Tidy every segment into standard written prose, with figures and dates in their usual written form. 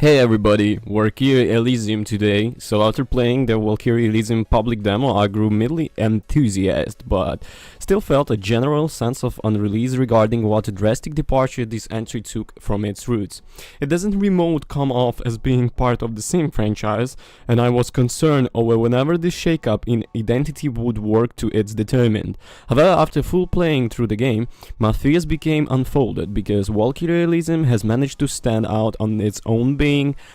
Hey everybody, Valkyrie Elysium today. So after playing the Valkyrie Elysium public demo, I grew mildly enthusiastic, but still felt a general sense of unrelease regarding what a drastic departure this entry took from its roots. It doesn't remote come off as being part of the same franchise, and I was concerned over whenever this shakeup in identity would work to its determined. However, after full playing through the game, my fears became unfolded because Valkyrie Elysium has managed to stand out on its own being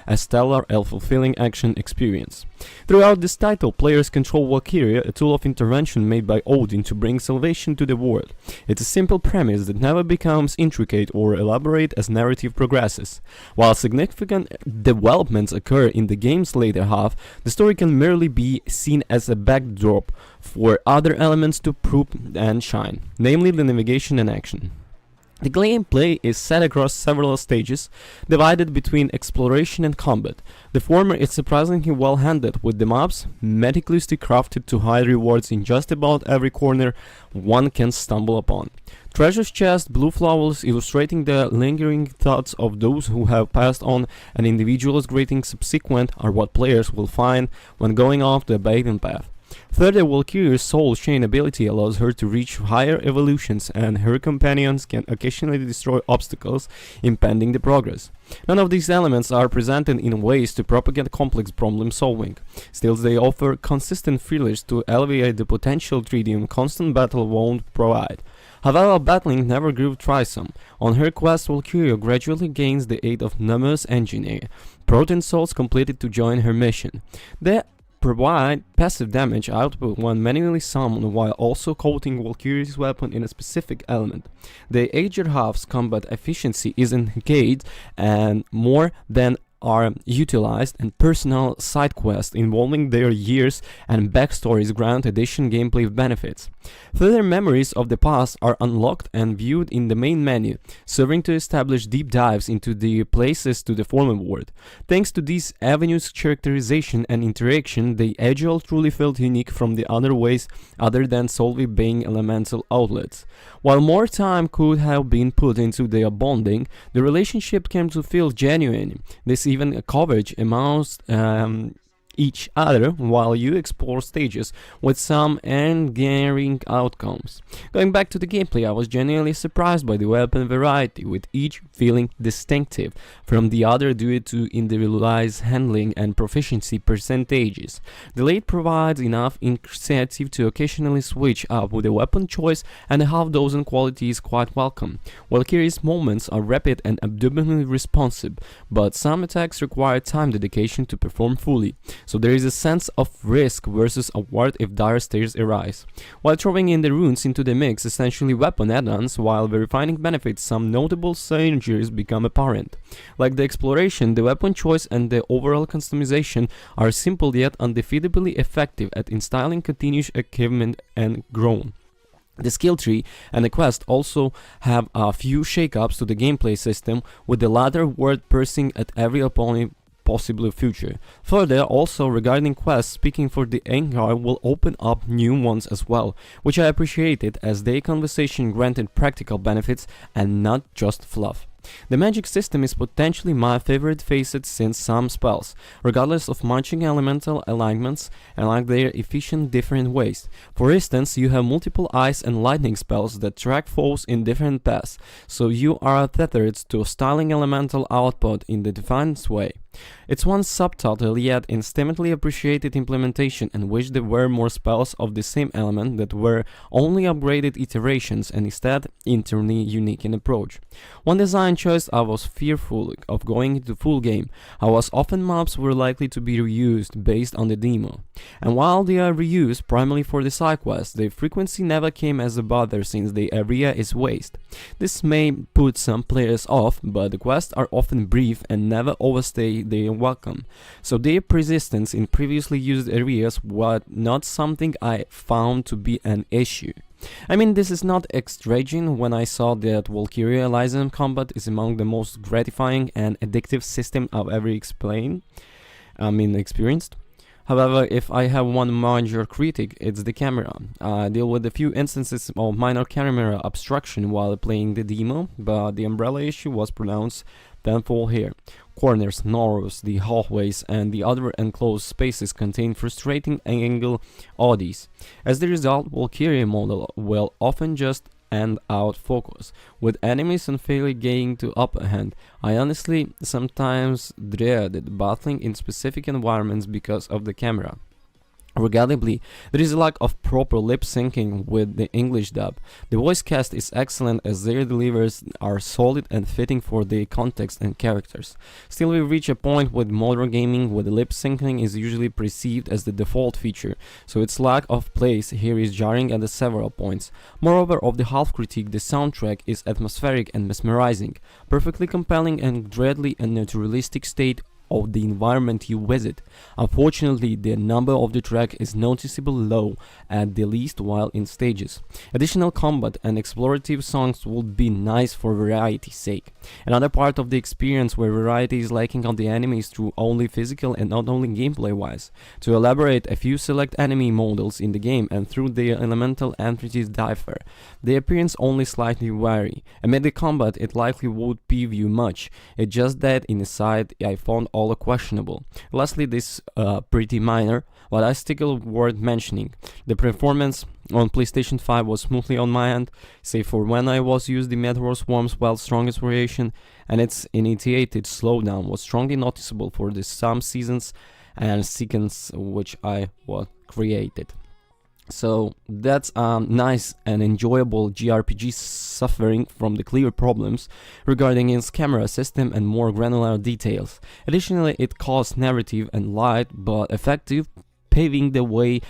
a stellar and fulfilling action experience. Throughout this title, players control Valkyrie, a tool of intervention made by Odin to bring salvation to the world. It's a simple premise that never becomes intricate or elaborate as narrative progresses. While significant developments occur in the game's later half, the story can merely be seen as a backdrop for other elements to prove and shine, namely the navigation and action. The gameplay is set across several stages, divided between exploration and combat. The former is surprisingly well handled, with the maps meticulously crafted to hide rewards in just about every corner one can stumble upon. Treasure chests, blue flowers illustrating the lingering thoughts of those who have passed on, and individuals greeting subsequent are what players will find when going off the beaten path. Further, Valkyrie's soul chain ability allows her to reach higher evolutions, and her companions can occasionally destroy obstacles impeding the progress. None of these elements are presented in ways to propagate complex problem solving. Still, they offer consistent feelers to alleviate the potential tritium constant battle won't provide. However, battling never grew tiresome. On her quest, Valkyrie gradually gains the aid of numerous engineers, protein souls completed to join her mission. They provide passive damage output when manually summoned, while also coating Valkyrie's weapon in a specific element. The Aged Half's combat efficiency is engaged, and more than are utilized, and personal side quests involving their years and backstories grant additional gameplay benefits. Further memories of the past are unlocked and viewed in the main menu, serving to establish deep dives into the places to the former world. Thanks to these avenues' characterization and interaction, the Agile truly felt unique from the other ways other than solely being elemental outlets. While more time could have been put into their bonding, the relationship came to feel genuine. This even coverage amongst each other while you explore stages with some endearing outcomes. Going back to the gameplay, I was genuinely surprised by the weapon variety, with each feeling distinctive from the other due to individualized handling and proficiency percentages. The late provides enough initiative to occasionally switch up with a weapon choice, and a half dozen qualities quite welcome. Valkyrie's movements are rapid and abdominally responsive, but some attacks require time dedication to perform fully. So there is a sense of risk versus award if dire states arise. While throwing in the runes into the mix, essentially weapon add-ons, while the refining benefits, some notable synergies become apparent. Like the exploration, the weapon choice and the overall customization are simple yet undefeatably effective at instilling continuous achievement and growth. The skill tree and the quest also have a few shakeups to the gameplay system, with the latter word pursing at every opponent possible future. Further, also regarding quests, speaking for the Engar will open up new ones as well, which I appreciated as their conversation granted practical benefits and not just fluff. The magic system is potentially my favorite facet, since some spells, regardless of matching elemental alignments, unlock their efficient different ways. For instance, you have multiple ice and lightning spells that track foes in different paths, so you are tethered to styling elemental output in the defined way. It's one subtitle yet instantly appreciated implementation, and wish there were more spells of the same element that were only upgraded iterations and instead internally unique in approach. One design choice I was fearful of going into full game, as often maps were likely to be reused based on the demo. And while they are reused primarily for the side quests, their frequency never came as a bother since the area is vast. This may put some players off, but the quests are often brief and never overstay their welcome, so their persistence in previously used areas was not something I found to be an issue. I mean, this is not extravagant when I saw that Valkyrie Elysium combat is among the most gratifying and addictive system I've ever experienced. However, if I have one major critic, it's the camera. I deal with a few instances of minor camera obstruction while playing the demo, but the umbrella issue was pronounced tenfold here. Corners, narrows, the hallways, and the other enclosed spaces contain frustrating angle oddities. As the result, Valkyrie model will often just end out focus, with enemies unfairly gaining the upper hand. I honestly sometimes dreaded battling in specific environments because of the camera. Regrettably, there is a lack of proper lip syncing with the English dub. The voice cast is excellent as their deliveries are solid and fitting for the context and characters. Still, we reach a point with modern gaming where the lip syncing is usually perceived as the default feature, so its lack of place here is jarring at several points. Moreover, of the half critique, the soundtrack is atmospheric and mesmerizing, perfectly compelling and dreadly a naturalistic state of the environment you visit. Unfortunately, the number of the track is noticeably low, at the least while in stages. Additional combat and explorative songs would be nice for variety's sake. Another part of the experience where variety is lacking on the enemies through only physical and not only gameplay wise. To elaborate, a few select enemy models in the game and through their elemental entities differ. The appearance only slightly vary. Amid the combat, it likely would peeve you much. It's just that in the side I found all questionable. Lastly, this pretty minor, but I still worth mentioning. The performance on PlayStation 5 was smoothly on my end, save for when I was used the Meteor Swarm's well strongest variation, and its initiated slowdown was strongly noticeable for the some seasons and sequence which I was created. So that's nice and enjoyable JRPG suffering from the clear problems regarding its camera system and more granular details. Additionally, it caused narrative and light but effective, paving the way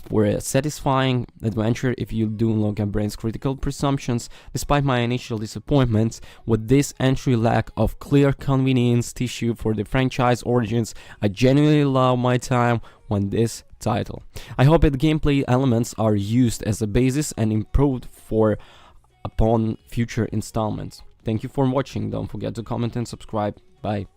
for a satisfying adventure if you do look at Brain's critical presumptions. Despite my initial disappointments with this entry lack of clear convenience tissue for the franchise origins, I genuinely love my time on this title. I hope that gameplay elements are used as a basis and improved for upon future installments. Thank you for watching. Don't forget to comment and subscribe. Bye.